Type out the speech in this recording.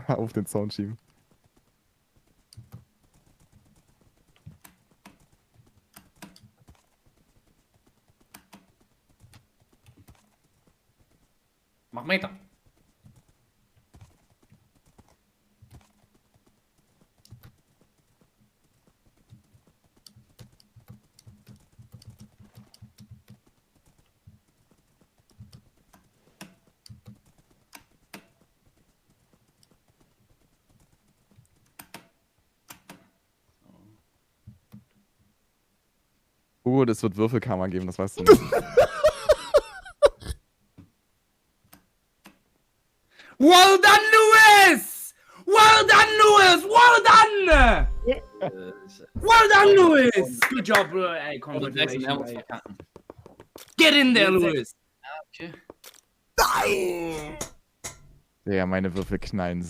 auf den Zaun schieben. Mach weiter. Hugo, das wird Würfel Karma geben, das weißt du nicht. Well done, Louis! Well done, Louis! Well done! Well done, Louis! Good job, bro. Ey, congratulations. Ey. Get in there, Louis! Okay. Ja, meine Würfel knallen